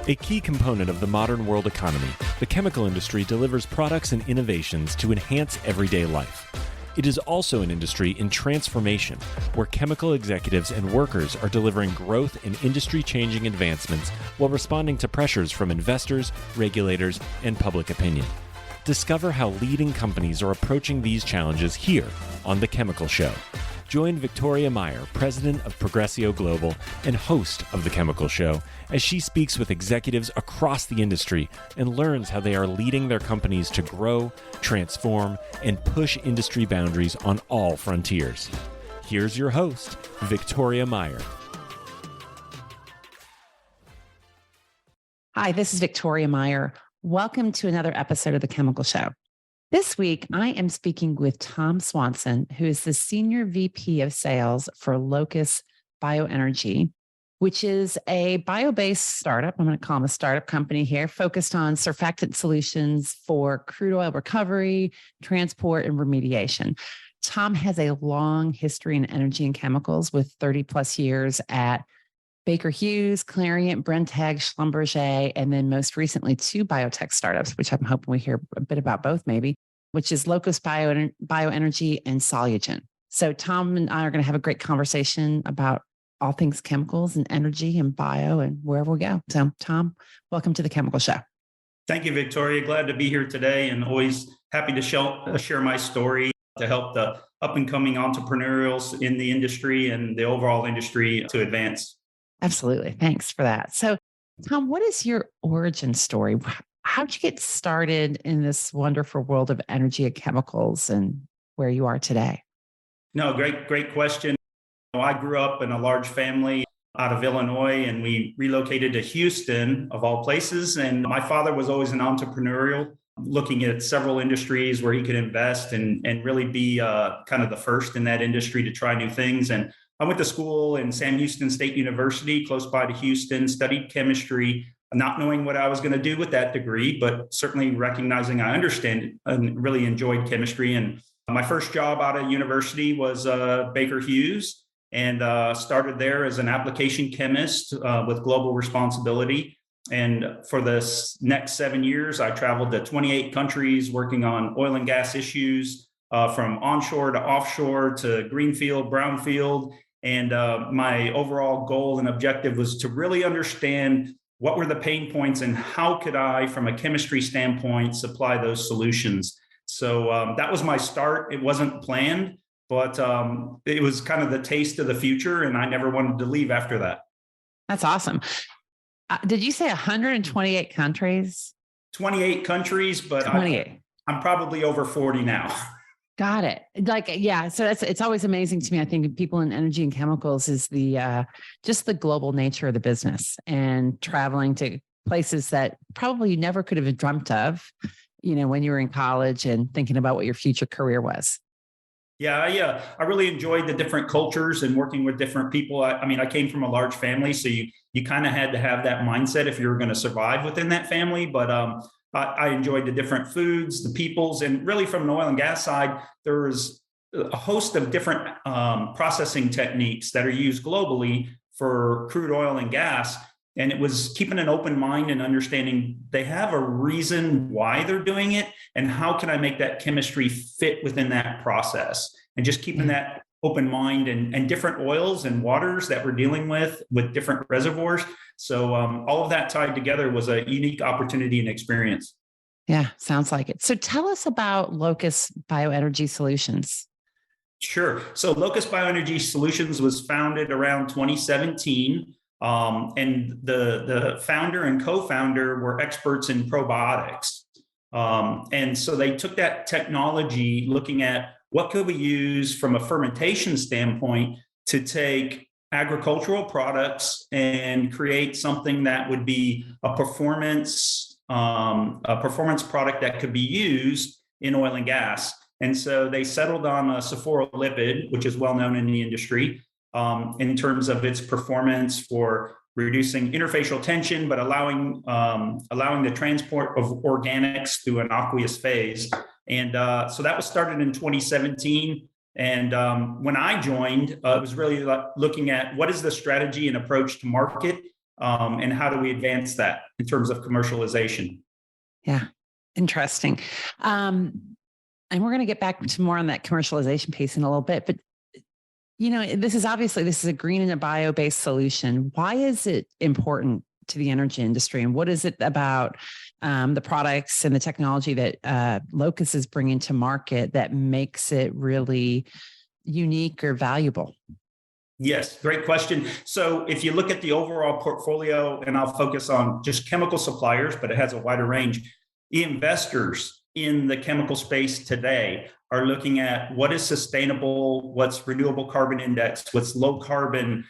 A key component of the modern world economy, the chemical industry delivers products and innovations to enhance everyday life. It is also an industry in transformation, where chemical executives and workers are delivering growth and industry-changing advancements while responding to pressures from investors, regulators, and public opinion. Discover how leading companies are approaching these challenges here on The Chemical Show. Join Victoria Meyer, president of Progressio Global and host of The Chemical Show, as she speaks with executives across the industry and learns how they are leading their companies to grow, transform, and push industry boundaries on all frontiers. Here's your host, Victoria Meyer. Hi, this is Victoria Meyer. Welcome to another episode of The Chemical Show. This week, I am speaking with Tom Swanson, who is the Senior VP of Sales for Locus Bio-Energy, which is a bio-based startup. I'm going to call them a startup company here, focused on surfactant solutions for crude oil recovery, transport, and remediation. Tom has a long history in energy and chemicals with 30 plus years at Baker Hughes, Clariant, Brentag, Schlumberger, and then most recently 2 biotech startups, which I'm hoping we hear a bit about both maybe, which is Locus Bio-Energy and Solugen. So Tom and I are going to have a great conversation about all things chemicals and energy and bio and wherever we go. So Tom, welcome to The Chemical Show. Thank you, Victoria. Glad to be here today and always happy to share my story to help the up and coming entrepreneurials in the industry and the overall industry to advance. Absolutely. Thanks for that. So, Tom, what is your origin story? How'd you get started in this wonderful world of energy and chemicals and where you are today? No, great question. I grew up in a large family out of Illinois, and we relocated to Houston, of all places. And my father was always an entrepreneurial, looking at several industries where he could invest and really be kind of the first in that industry to try new things. And I went to school in Sam Houston State University, close by to Houston, studied chemistry, not knowing what I was going to do with that degree, but certainly recognizing I understand and really enjoyed chemistry. And my first job out of university was Baker Hughes, and started there as an application chemist with global responsibility. And for the next 7 years, I traveled to 28 countries working on oil and gas issues, from onshore to offshore to greenfield, brownfield. And my overall goal and objective was to really understand what were the pain points and how could I, from a chemistry standpoint, supply those solutions. So that was my start. It wasn't planned, but it was kind of the taste of the future, and I never wanted to leave after that. That's awesome. Did you say 128 countries? 28 countries, but 28. I'm probably over 40 now. Got it. Yeah. So it's always amazing to me. I think people in energy and chemicals is the just the global nature of the business and traveling to places that probably you never could have dreamt of, when you were in college and thinking about what your future career was. Yeah. I really enjoyed the different cultures and working with different people. I came from a large family, so you kind of had to have that mindset if you were going to survive within that family. But I enjoyed the different foods, the peoples, and really from an oil and gas side, there was a host of different processing techniques that are used globally for crude oil and gas. And it was keeping an open mind and understanding they have a reason why they're doing it, and how can I make that chemistry fit within that process, and just keeping that open mind and different oils and waters that we're dealing with different reservoirs. So all of that tied together was a unique opportunity and experience. Yeah, sounds like it. So tell us about Locus Bio-Energy Solutions. Sure. So Locus Bio-Energy Solutions was founded around 2017. And the founder and co-founder were experts in probiotics. And so they took that technology, looking at what could we use from a fermentation standpoint to take agricultural products and create something that would be a performance product that could be used in oil and gas. And so they settled on a sulforolipid, which is well known in the industry, in terms of its performance for reducing interfacial tension, but allowing the transport of organics through an aqueous phase. And so that was started in 2017. And when I joined, it was really looking at what is the strategy and approach to market and how do we advance that in terms of commercialization? Yeah, interesting. And we're going to get back to more on that commercialization piece in a little bit. But, this is a green and a bio-based solution. Why is it important to the energy industry? And what is it about the products and the technology that Locus is bringing to market that makes it really unique or valuable? Yes, great question. So if you look at the overall portfolio, and I'll focus on just chemical suppliers, but it has a wider range, the investors in the chemical space today are looking at what is sustainable, what's renewable carbon index, what's low carbon.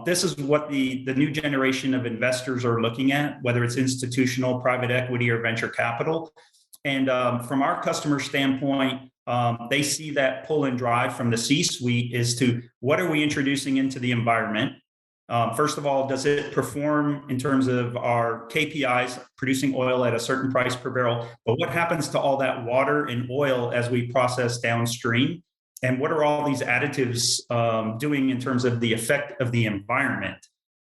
This is what the new generation of investors are looking at, whether it's institutional, private equity, or venture capital. And from our customer standpoint, they see that pull and drive from the C-suite is to what are we introducing into the environment? First of all, does it perform in terms of our KPIs, producing oil at a certain price per barrel? But what happens to all that water and oil as we process downstream? And what are all these additives doing in terms of the effect of the environment?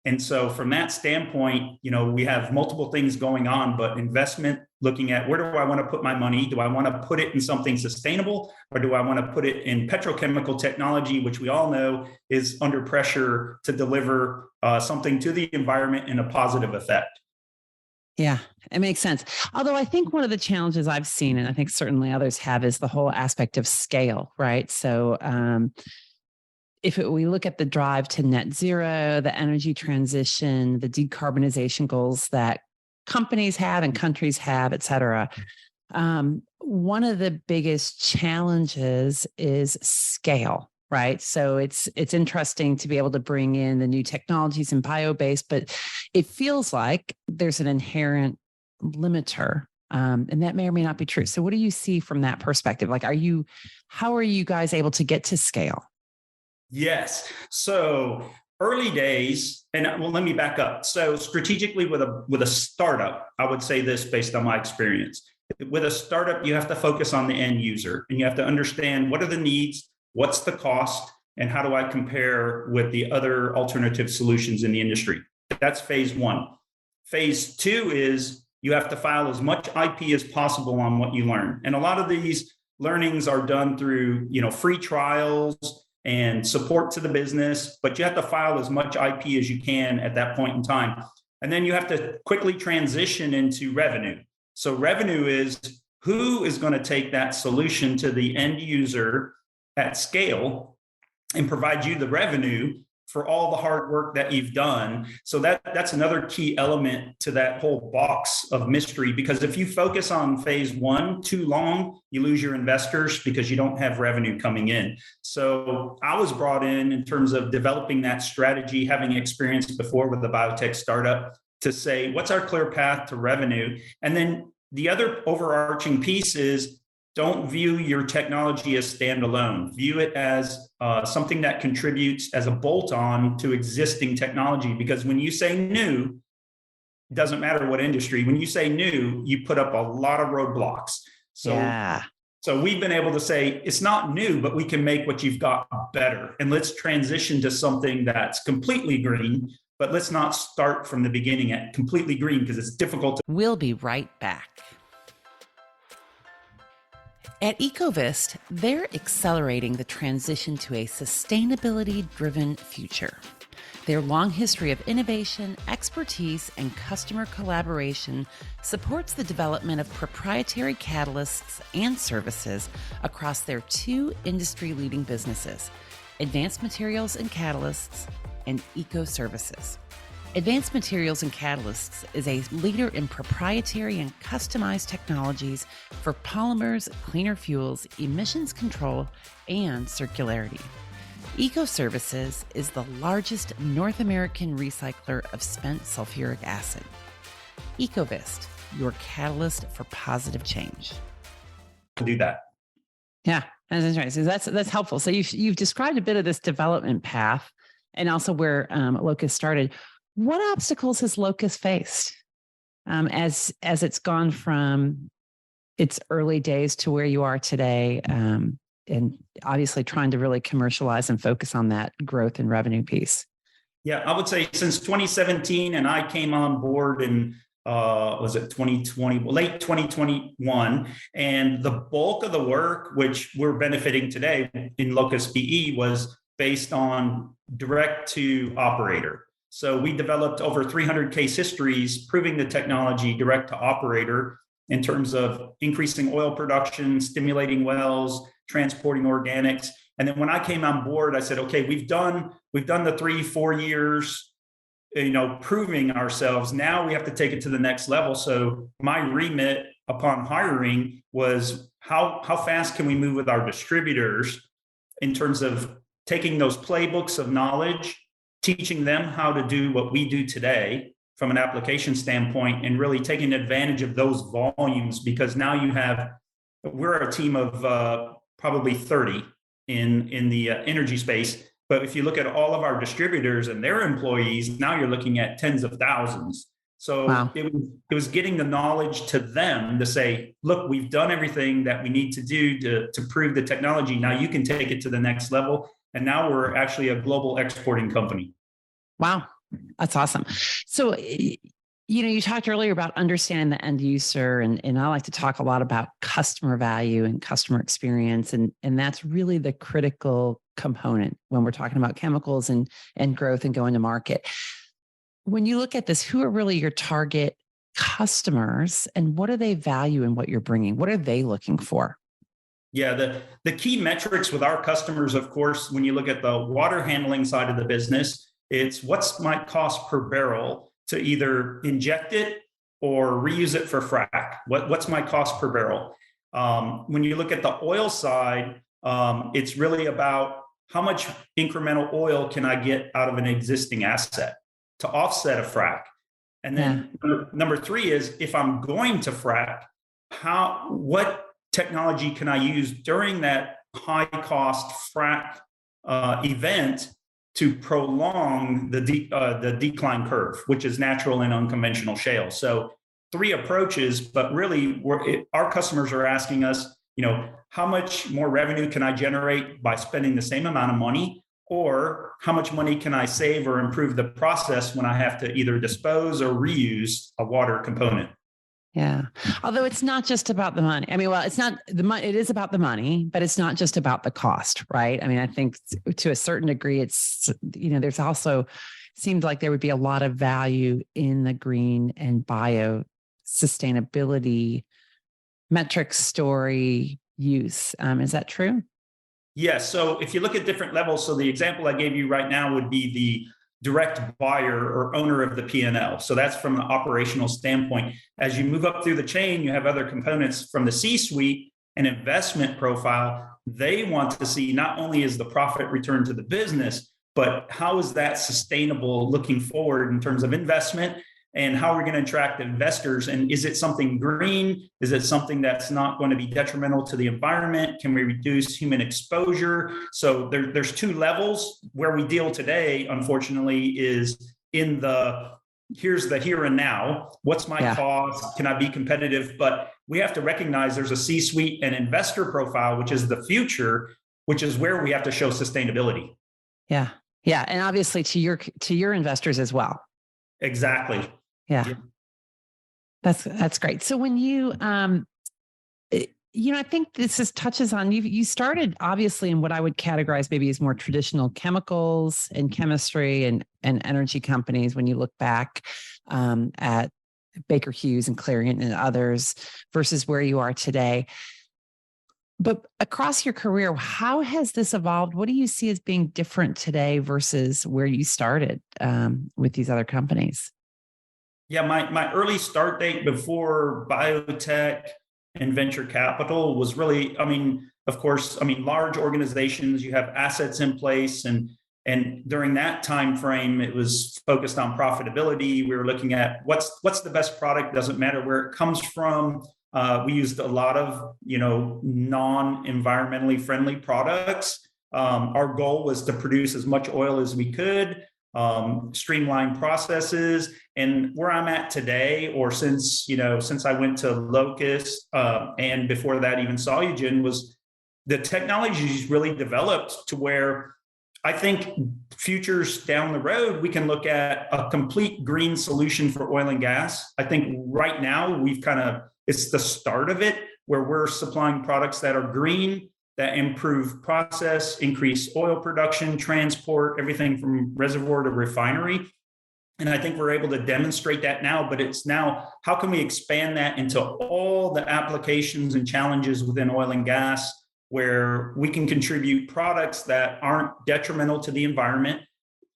And so from that standpoint, we have multiple things going on, but investment, looking at where do I want to put my money? Do I want to put it in something sustainable, or do I want to put it in petrochemical technology, which we all know is under pressure to deliver something to the environment in a positive effect? Yeah, it makes sense. Although I think one of the challenges I've seen, and I think certainly others have, is the whole aspect of scale, right? So we look at the drive to net zero, the energy transition, the decarbonization goals that companies have and countries have, et cetera, one of the biggest challenges is scale, right? So it's interesting to be able to bring in the new technologies and bio-based, but it feels like there's an inherent limiter. And that may or may not be true. So what do you see from that perspective? Like, how are you guys able to get to scale? Yes. So early days, and let me back up. So strategically with a startup, I would say this based on my experience. With a startup, you have to focus on the end user, and you have to understand what are the needs, what's the cost, and how do I compare with the other alternative solutions in the industry. That's phase one. Phase two is you have to file as much IP as possible on what you learn. And a lot of these learnings are done through, free trials and support to the business, but you have to file as much IP as you can at that point in time. And then you have to quickly transition into revenue. So revenue is who is going to take that solution to the end user at scale and provide you the revenue for all the hard work that you've done. So that's another key element to that whole box of mystery, because if you focus on phase one too long, you lose your investors because you don't have revenue coming in. So I was brought in terms of developing that strategy, having experience before with the biotech startup, to say, what's our clear path to revenue? And then the other overarching piece is don't view your technology as standalone. View it as something that contributes as a bolt-on to existing technology. Because when you say new, it doesn't matter what industry. When you say new, you put up a lot of roadblocks. So we've been able to say it's not new, but we can make what you've got better. And let's transition to something that's completely green. But let's not start from the beginning at completely green because it's difficult. We'll be right back. At Ecovist, they're accelerating the transition to a sustainability-driven future. Their long history of innovation, expertise, and customer collaboration supports the development of proprietary catalysts and services across their two industry-leading businesses, Advanced Materials and Catalysts and Eco Services. Advanced Materials and Catalysts is a leader in proprietary and customized technologies for polymers, cleaner fuels, emissions control, and circularity. Eco Services is the largest North American recycler of spent sulfuric acid. Ecovist, your catalyst for positive change. To do that. Yeah, that's interesting. That's helpful. So you've described a bit of this development path and also where Locus started. What obstacles has Locus faced as it's gone from its early days to where you are today, and obviously trying to really commercialize and focus on that growth and revenue piece? Yeah, I would say since 2017, and I came on board in was it 2020, late 2021, and the bulk of the work, which we're benefiting today in Locus BE, was based on direct to operator. So we developed over 300 case histories proving the technology direct to operator in terms of increasing oil production, stimulating wells, transporting organics. And then when I came on board, I said, okay, we've done the 3-4 years, proving ourselves. Now we have to take it to the next level. So my remit upon hiring was how fast can we move with our distributors in terms of taking those playbooks of knowledge, teaching them how to do what we do today from an application standpoint, and really taking advantage of those volumes, because now we're a team of probably 30 in the energy space. But if you look at all of our distributors and their employees, now you're looking at tens of thousands. So Wow. it was getting the knowledge to them to say, look, we've done everything that we need to do to prove the technology. Now you can take it to the next level. And now we're actually a global exporting company. Wow. That's awesome. So, you talked earlier about understanding the end user, and I like to talk a lot about customer value and customer experience. And that's really the critical component when we're talking about chemicals and growth and going to market. When you look at this, who are really your target customers, and what do they value in what you're bringing? What are they looking for? Yeah, the key metrics with our customers, of course, when you look at the water handling side of the business, it's what's my cost per barrel to either inject it or reuse it for frac. What's my cost per barrel? When you look at the oil side, it's really about how much incremental oil can I get out of an existing asset to offset a frac. And then number 3 is, if I'm going to frac, what technology can I use during that high cost frac event to prolong the decline curve, which is natural and unconventional shale. So 3 approaches, but really our customers are asking us, how much more revenue can I generate by spending the same amount of money, or how much money can I save or improve the process when I have to either dispose or reuse a water component? Yeah. Although it's not just about the money. I mean, well, it's not the money. It is about the money, but it's not just about the cost, right? I mean, I think to a certain degree, it's, there's also seemed like there would be a lot of value in the green and bio sustainability metric story use. Is that true? Yes. So if you look at different levels, so the example I gave you right now would be the direct buyer or owner of the P&L. So that's from an operational standpoint. As you move up through the chain, you have other components from the C-suite and investment profile. They want to see not only is the profit return to the business, but how is that sustainable looking forward in terms of investment, and how are we going to attract investors? And is it something green? Is it something that's not going to be detrimental to the environment? Can we reduce human exposure? So there's 2 levels. Where we deal today, unfortunately, is in here's the here and now. What's my cost? Can I be competitive? But we have to recognize there's a C-suite and investor profile, which is the future, which is where we have to show sustainability. Yeah. Yeah. And obviously to your investors as well. Exactly. Yeah. That's great. So when you, I think this touches on, you started obviously in what I would categorize maybe as more traditional chemicals and chemistry and energy companies. When you look back at Baker Hughes and Clariant and others versus where you are today. But across your career, how has this evolved? What do you see as being different today versus where you started with these other companies? Yeah, my early start date before biotech and venture capital was really, of course, large organizations, you have assets in place, and during that time frame, it was focused on profitability. We were looking at what's the best product, doesn't matter where it comes from. We used a lot of non-environmentally friendly products. Our goal was to produce as much oil as we could, streamline processes. And where I'm at today, or since I went to Locus, and before that even Solugen, was the technology's really developed to where I think futures down the road, we can look at a complete green solution for oil and gas. I think right now it's the start of it where we're supplying products that are green, that improve process, increase oil production, transport, everything from reservoir to refinery. And I think we're able to demonstrate that now, but it's now, how can we expand that into all the applications and challenges within oil and gas, where we can contribute products that aren't detrimental to the environment,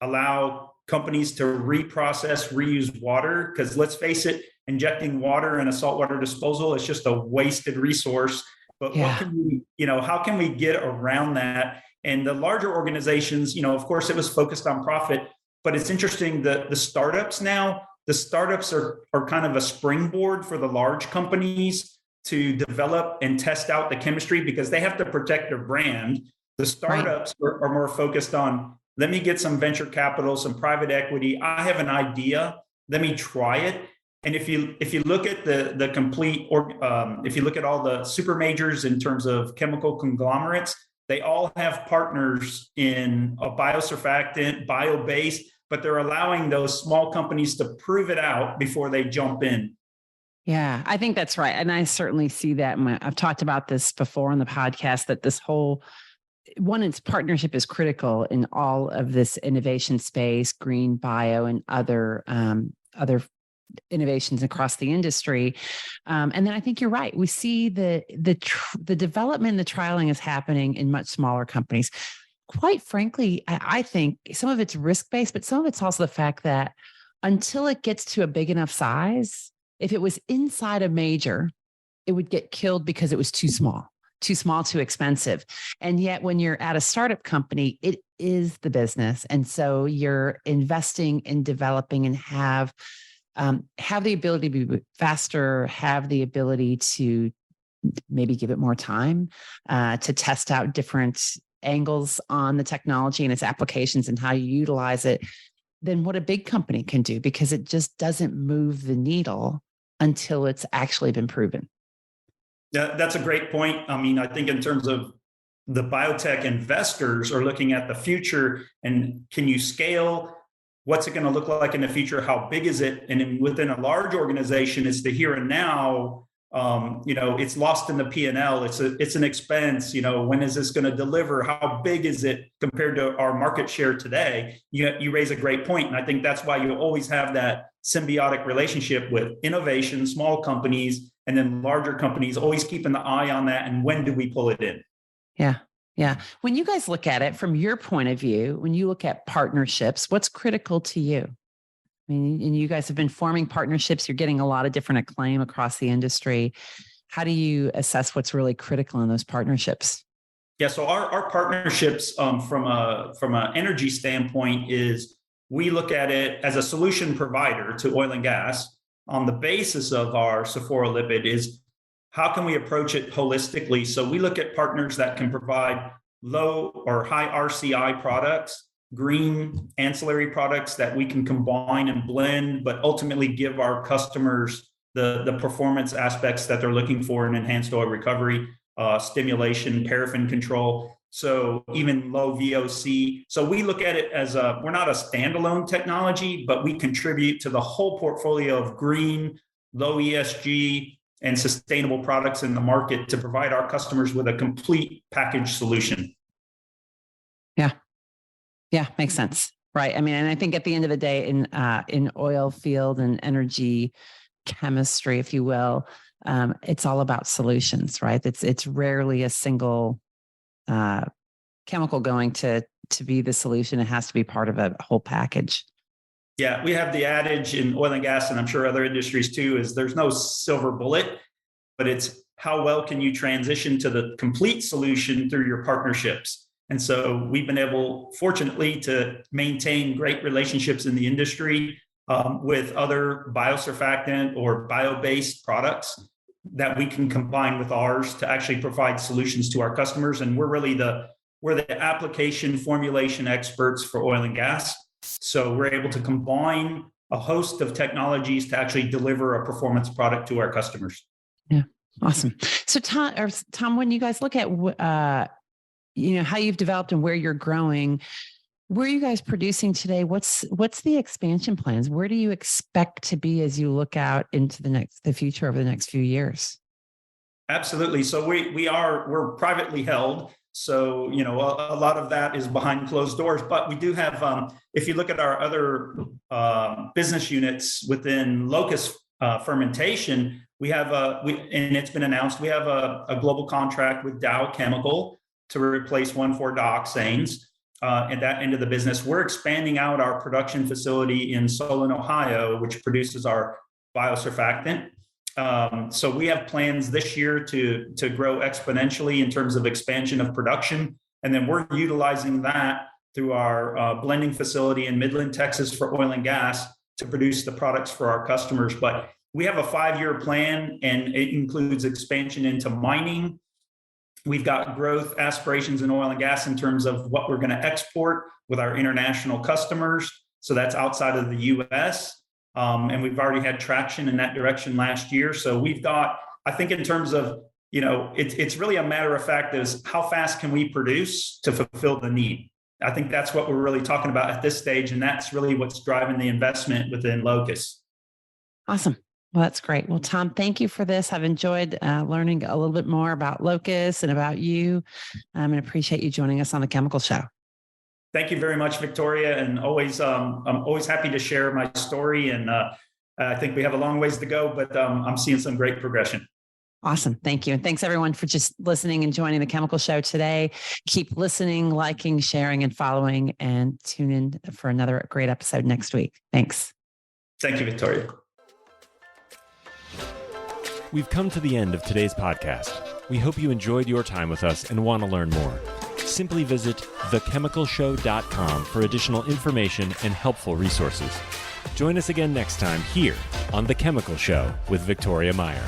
allow companies to reprocess, reuse water, because let's face it, injecting water in a saltwater disposal is just a wasted resource. But what can we, how can we get around that? And the larger organizations, of course, it was focused on profit, but it's interesting that the startups are kind of a springboard for the large companies to develop and test out the chemistry because they have to protect their brand. The startups are more focused on, let me get some venture capital, some private equity. I have an idea. Let me try it. And if you look at the complete, if you look at all the super majors in terms of chemical conglomerates, they all have partners in a biosurfactant, bio-based, but they're allowing those small companies to prove it out before they jump in. Yeah, I think that's right. And I certainly see that. I've talked about this before on the podcast, that this whole its partnership is critical in all of this innovation space, green bio and other innovations across the industry. And then I think you're right. We see the development, the trialing is happening in much smaller companies. Quite frankly, I think some of it's risk-based, but some of it's also the fact that until it gets to a big enough size, if it was inside a major, it would get killed because it was too small, too expensive. And yet when you're at a startup company, it is the business. And so you're investing in developing and have the ability to be faster, have the ability to maybe give it more time to test out different angles on the technology and its applications and how you utilize it than what a big company can do, because it just doesn't move the needle until it's actually been proven. Yeah, that's a great point. I mean, I think in terms of the biotech investors are looking at the future and can you scale? What's it going to look like in the future? How big is it? And within a large organization, it's the here and now. It's lost in the P&L. It's an expense. When is this going to deliver? How big is it compared to our market share today? You raise a great point, and I think that's why you always have that symbiotic relationship with innovation, small companies, and then larger companies. Always keeping the eye on that, and when do we pull it in? Yeah. Yeah. When you guys look at it from your point of view, when you look at partnerships, what's critical to you? I mean, and you guys have been forming partnerships. You're getting a lot of different acclaim across the industry. How do you assess what's really critical in those partnerships? Yeah. So our partnerships from an energy standpoint is we look at it as a solution provider to oil and gas on the basis of our sulforolipid is how can we approach it holistically? So we look at partners that can provide low or high RCI products, green ancillary products that we can combine and blend, but ultimately give our customers the performance aspects that they're looking for in enhanced oil recovery, stimulation, paraffin control. So even low VOC. So we look at it as we're not a standalone technology, but we contribute to the whole portfolio of green, low ESG, and sustainable products in the market to provide our customers with a complete package solution. Yeah, makes sense. Right. I mean, and I think at the end of the day in oil field and energy chemistry, if you will, it's all about solutions, right? It's rarely a single chemical going to be the solution. It has to be part of a whole package. Yeah, we have the adage in oil and gas, and I'm sure other industries too, is there's no silver bullet, but it's how well can you transition to the complete solution through your partnerships. And so we've been able, fortunately, to maintain great relationships in the industry with other biosurfactant or bio-based products that we can combine with ours to actually provide solutions to our customers. And we're the application formulation experts for oil and gas. So we're able to combine a host of technologies to actually deliver a performance product to our customers. Yeah, awesome. So Tom, when you guys look at how you've developed and where you're growing, Where are you guys producing today? What's the expansion plans? Where do you expect to be as you look out into the future over the next few years? Absolutely. So we're privately held. So, a lot of that is behind closed doors, but we do have, if you look at our other business units within Locus fermentation, we have and it's been announced, we have a global contract with Dow Chemical to replace 1,4-dioxanes. At that end of the business, we're expanding out our production facility in Solon, Ohio, which produces our biosurfactant. So we have plans this year to grow exponentially in terms of expansion of production. And then we're utilizing that through our blending facility in Midland, Texas for oil and gas to produce the products for our customers. But we have a 5-year plan, and it includes expansion into mining. We've got growth aspirations in oil and gas in terms of what we're going to export with our international customers. So that's outside of the US. And we've already had traction in that direction last year. So we've got, I think in terms of, it's really a matter of fact is how fast can we produce to fulfill the need? I think that's what we're really talking about at this stage. And that's really what's driving the investment within Locus. Awesome. Well, that's great. Well, Tom, thank you for this. I've enjoyed learning a little bit more about Locus and about you, and appreciate you joining us on the Chemical Show. Thank you very much, Victoria. And I'm always happy to share my story. And I think we have a long ways to go, but I'm seeing some great progression. Awesome. Thank you. And thanks everyone for just listening and joining the Chemical Show today. Keep listening, liking, sharing, and following, and tune in for another great episode next week. Thanks. Thank you, Victoria. We've come to the end of today's podcast. We hope you enjoyed your time with us and want to learn more. Simply visit thechemicalshow.com for additional information and helpful resources. Join us again next time here on The Chemical Show with Victoria Meyer.